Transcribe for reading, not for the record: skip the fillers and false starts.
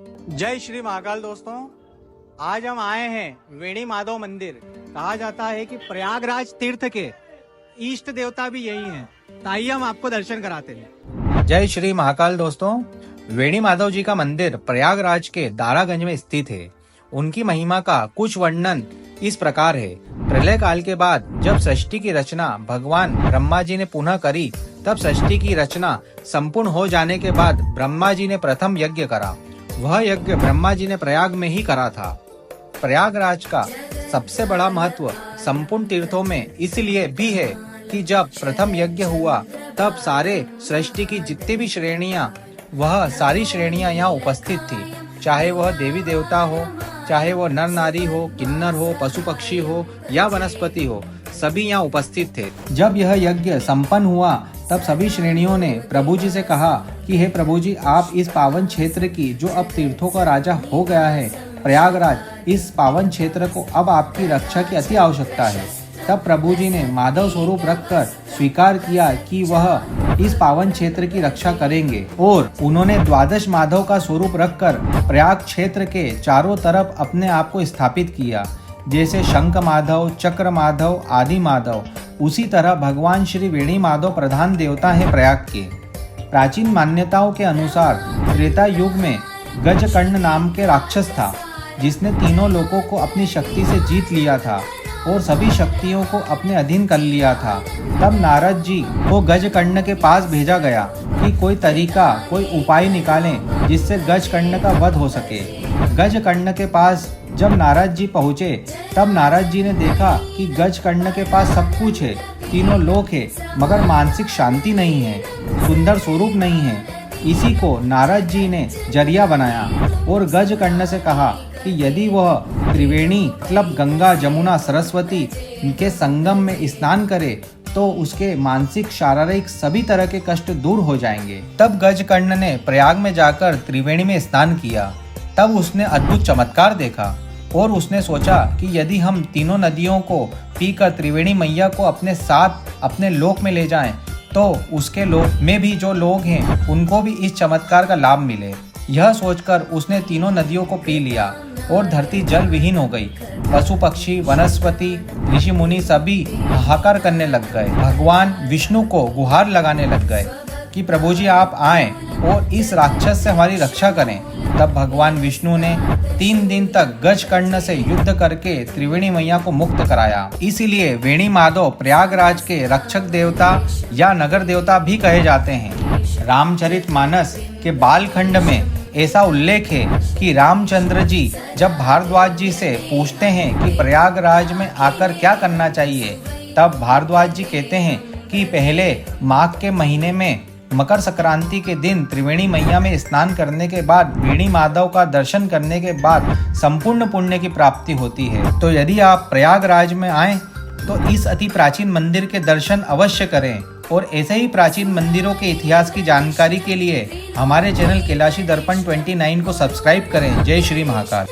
जय श्री महाकाल दोस्तों, आज हम आए हैं वेणी माधव मंदिर। कहा जाता है कि प्रयागराज तीर्थ के इष्ट देवता भी यही हैं। तो आइए हम आपको दर्शन कराते हैं। जय श्री महाकाल दोस्तों, वेणी माधव जी का मंदिर प्रयागराज के दारागंज में स्थित है। उनकी महिमा का कुछ वर्णन इस प्रकार है। प्रलय काल के बाद जब सृष्टि की रचना भगवान ब्रह्मा जी ने पुनः करी, तब सृष्टि की रचना संपूर्ण हो जाने के बाद ब्रह्मा जी ने प्रथम यज्ञ करा। वह यज्ञ ब्रह्मा जी ने प्रयाग में ही करा था। प्रयागराज का सबसे बड़ा महत्व संपूर्ण तीर्थों में इसलिए भी है कि जब प्रथम यज्ञ हुआ तब सारे सृष्टि की जितनी भी श्रेणियां, वह सारी श्रेणियां यहाँ उपस्थित थी। चाहे वह देवी देवता हो, चाहे वह नर नारी हो, किन्नर हो, पशु पक्षी हो या वनस्पति हो, सभी यहाँ उपस्थित थे। जब यह यज्ञ संपन्न हुआ तब सभी श्रेणियों ने प्रभु जी से कहा कि हे प्रभु जी, आप इस पावन क्षेत्र की, जो अब तीर्थों का राजा हो गया है प्रयागराज, इस पावन क्षेत्र को अब आपकी रक्षा की अति आवश्यकता है। तब प्रभु जी ने माधव स्वरूप रखकर स्वीकार किया कि वह इस पावन क्षेत्र की रक्षा करेंगे, और उन्होंने द्वादश माधव का स्वरूप रखकर प्रयाग क्षेत्र के चारों तरफ अपने आप को स्थापित किया। जैसे शंख माधव, चक्र माधव, आदि माधव, उसी तरह भगवान श्री वेणी माधव प्रधान देवता है प्रयाग के। प्राचीन मान्यताओं के अनुसार त्रेता युग में गजकर्ण नाम के राक्षस था, जिसने तीनों लोकों को अपनी शक्ति से जीत लिया था और सभी शक्तियों को अपने अधीन कर लिया था। तब नारद जी को गजकर्ण के पास भेजा गया कि कोई तरीका, कोई उपाय निकालें जिससे गजकर्ण का वध हो सके। गजकर्ण के पास जब नारद जी पहुँचे तब नारद जी ने देखा कि गजकर्ण के पास सब कुछ है, तीनों लोक है, मगर मानसिक शांति नहीं है, सुंदर स्वरूप नहीं है। इसी को नारद जी ने जरिया बनाया और गजकर्ण से कहा कि यदि वह त्रिवेणी मतलब गंगा, जमुना, सरस्वती के संगम में स्नान करे तो उसके मानसिक, शारीरिक सभी तरह के कष्ट दूर हो जाएंगे। तब गजकर्ण ने प्रयाग में जाकर त्रिवेणी में स्नान किया। तब उसने अद्भुत चमत्कार देखा और उसने सोचा कि यदि हम तीनों नदियों को पीकर त्रिवेणी मैया को अपने साथ अपने लोक में ले जाएं, तो उसके लोक में भी जो लोग हैं उनको भी इस चमत्कार का लाभ मिले। यह सोचकर उसने तीनों नदियों को पी लिया और धरती जल विहीन हो गई। पशु पक्षी, वनस्पति, ऋषि मुनि सभी हाहाकार करने लग गए। भगवान विष्णु को गुहार लगाने लग गए कि प्रभु जी आप आएं और इस राक्षस से हमारी रक्षा करें। तब भगवान विष्णु ने 3 दिन तक गजकर्ण से युद्ध करके त्रिवेणी मैया को मुक्त कराया। इसीलिए वेणी माधव प्रयागराज के रक्षक देवता या नगर देवता भी कहे जाते हैं। रामचरितमानस के बालखंड में ऐसा उल्लेख है कि रामचंद्र जी जब भारद्वाज जी से पूछते हैं कि प्रयागराज में आकर क्या करना चाहिए, तब भारद्वाज जी कहते हैं कि पहले माघ के महीने में मकर संक्रांति के दिन त्रिवेणी मैया में स्नान करने के बाद वेणी माधव का दर्शन करने के बाद संपूर्ण पुण्य की प्राप्ति होती है। तो यदि आप प्रयागराज में आएं तो इस अति प्राचीन मंदिर के दर्शन अवश्य करें, और ऐसे ही प्राचीन मंदिरों के इतिहास की जानकारी के लिए हमारे चैनल कैलाशी दर्पण 29 को सब्सक्राइब करें। जय श्री महाकाल।